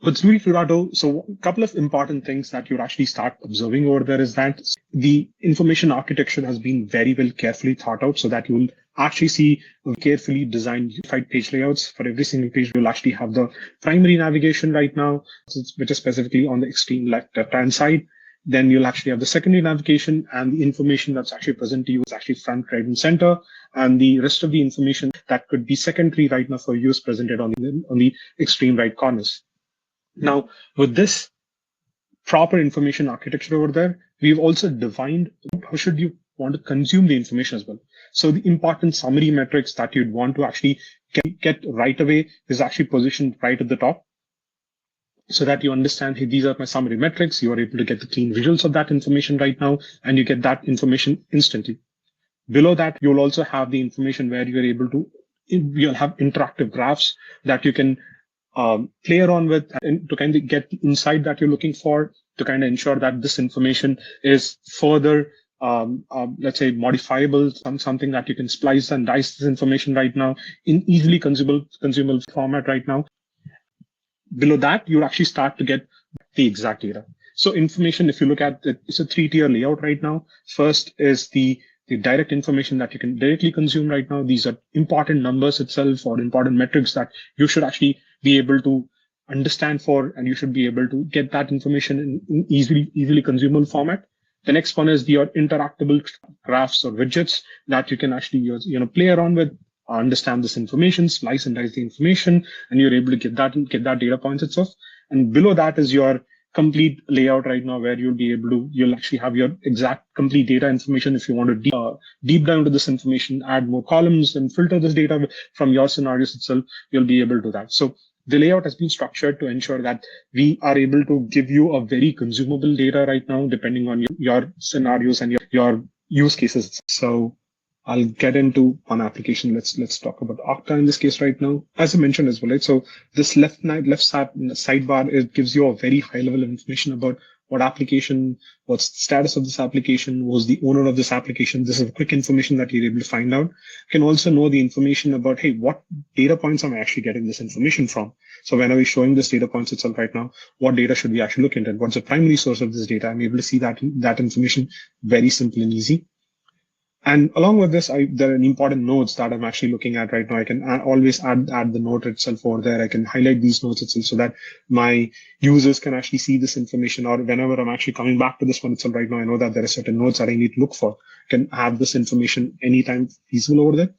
With Zluri 2.0, so a couple of important things that you'd actually start observing over there is that the information architecture has been very well carefully thought out so that you'll actually see carefully designed unified page layouts. For every single page, you'll actually have the primary navigation right now, which is specifically on the extreme left-hand side. Then you'll actually have the secondary navigation, and the information that's actually present to you is actually front, right, and center. And the rest of the information that could be secondary right now for you is presented on the extreme right corners. Now, with this proper information architecture over there, we've also defined how should you want to consume the information as well. So the important summary metrics that you'd want to actually get right away is actually positioned right at the top so that you understand, hey, these are my summary metrics. You are able to get the clean visuals of that information right now, and you get that information instantly. Below that, you'll also have the information where you're able to, you'll have interactive graphs that you can play around with and to kind of get the insight that you're looking for to kind of ensure that this information is further, let's say, modifiable, something that you can splice and dice this information right now in easily consumable format right now. Below that, you actually start to get the exact data. So information, if you look at it, it's a 3-tier layout right now. First is the direct information that you can directly consume right now. These are important numbers itself or important metrics that you should actually be able to understand for, and you should be able to get that information in easily consumable format. The next one is your interactable graphs or widgets that you can actually use, play around with, understand this information, slice and dice the information, and you're able to get that data points itself. And below that is your complete layout right now, where you'll actually have your exact complete data information. If you want to deep down to this information, add more columns and filter this data from your scenarios itself, you'll be able to do that. So the layout has been structured to ensure that we are able to give you a very consumable data right now, depending on your scenarios and your use cases. So I'll get into one application. Let's talk about Okta in this case right now. As I mentioned as well, right? So this left sidebar, it gives you a very high level of information about what application, what's the status of this application, who's the owner of this application. This is quick information that you're able to find out. You can also know the information about, hey, what data points am I actually getting this information from? So when are we showing this data points itself right now? What data should we actually look into? What's the primary source of this data? I'm able to see that information very simple and easy. And along with this, there are important nodes that I'm actually looking at right now. I can always add the note itself over there. I can highlight these nodes itself so that my users can actually see this information, or whenever I'm actually coming back to this one itself right now, I know that there are certain nodes that I need to look for. I can have this information anytime feasible over there.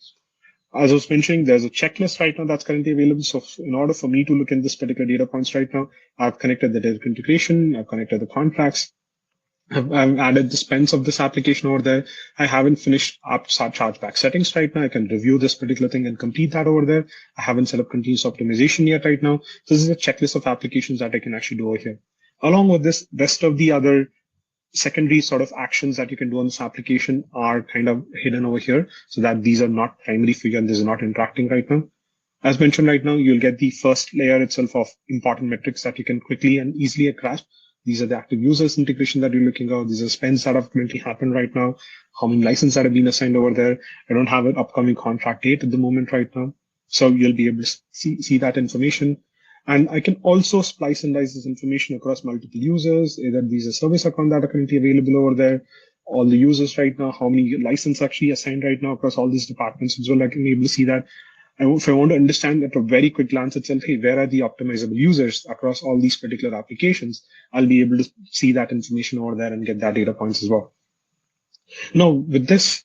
As I was mentioning, there's a checklist right now that's currently available. So in order for me to look at this particular data points right now, I've connected the data integration, I've connected the contracts, I've added the spends of this application over there. I haven't finished up chargeback settings right now. I can review this particular thing and complete that over there. I haven't set up continuous optimization yet right now. So this is a checklist of applications that I can actually do over here. Along with this, rest of the other secondary sort of actions that you can do on this application are kind of hidden over here so that these are not primary for you and this is not interacting right now. As mentioned right now, you'll get the first layer itself of important metrics that you can quickly and easily grasp. These are the active users integration that you're looking at. These are spends that have currently happened right now. How many licenses that have been assigned over there. I don't have an upcoming contract date at the moment right now. So you'll be able to see that information. And I can also splice and dice this information across multiple users. Either these are service accounts that are currently available over there. All the users right now, how many licenses actually assigned right now across all these departments as well. I can be able to see that. And if I want to understand at a very quick glance itself, hey, where are the optimizable users across all these particular applications? I'll be able to see that information over there and get that data points as well. Now, with this,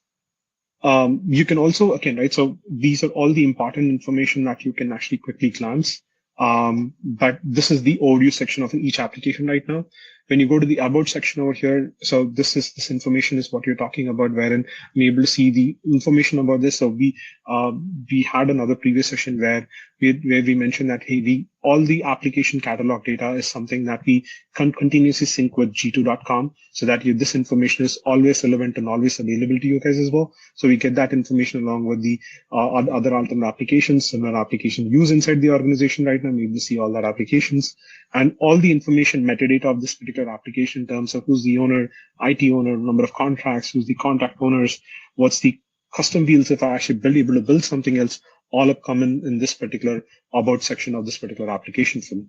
you can also, again, right, so these are all the important information that you can actually quickly glance. But this is the overview section of each application right now. When you go to the about section over here, so this information is what you're talking about, wherein I'm able to see the information about this. So we had another previous session where we mentioned that, hey, all the application catalog data is something that we can continuously sync with g2.com so that this information is always relevant and always available to you guys as well. So we get that information along with the other alternate applications, similar application used inside the organization right now. Maybe see all that applications and all the information metadata of this particular application in terms of who's the owner, IT owner, number of contracts, who's the contract owners, what's the custom fields if I actually able to build something else, all up common in this particular about section of this particular application for me.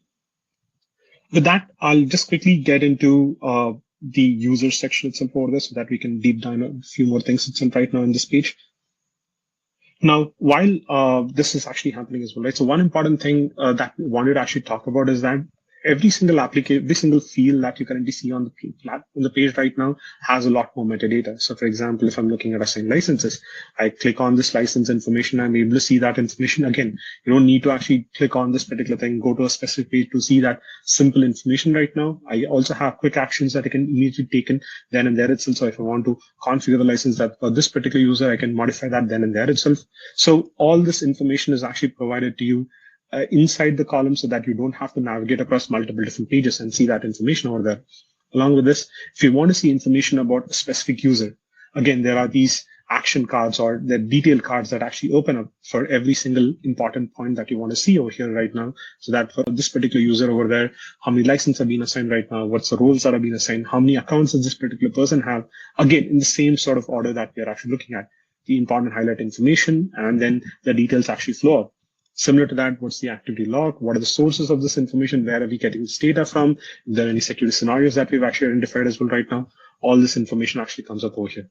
With that, I'll just quickly get into the user section itself over there so that we can deep dive a few more things itself right now in this page. Now, while this is actually happening as well, right? So one important thing that we wanted to actually talk about is that every single application, every single field that you currently see on the page right now has a lot more metadata. So for example, if I'm looking at assigned licenses, I click on this license information, I'm able to see that information. Again, you don't need to actually click on this particular thing, go to a specific page to see that simple information right now. I also have quick actions that I can immediately take in then and there itself. So if I want to configure the license that for this particular user, I can modify that then and there itself. So all this information is actually provided to you inside the column so that you don't have to navigate across multiple different pages and see that information over there. Along with this, if you want to see information about a specific user, again, there are these action cards or the detailed cards that actually open up for every single important point that you want to see over here right now. So that for this particular user over there, how many licenses have been assigned right now? What's the roles that have been assigned? How many accounts does this particular person have? Again, in the same sort of order that we are actually looking at. The important highlight information, and then the details actually flow up. Similar to that, what's the activity log? What are the sources of this information? Where are we getting this data from? If there are any security scenarios that we've actually identified as well right now, all this information actually comes up over here.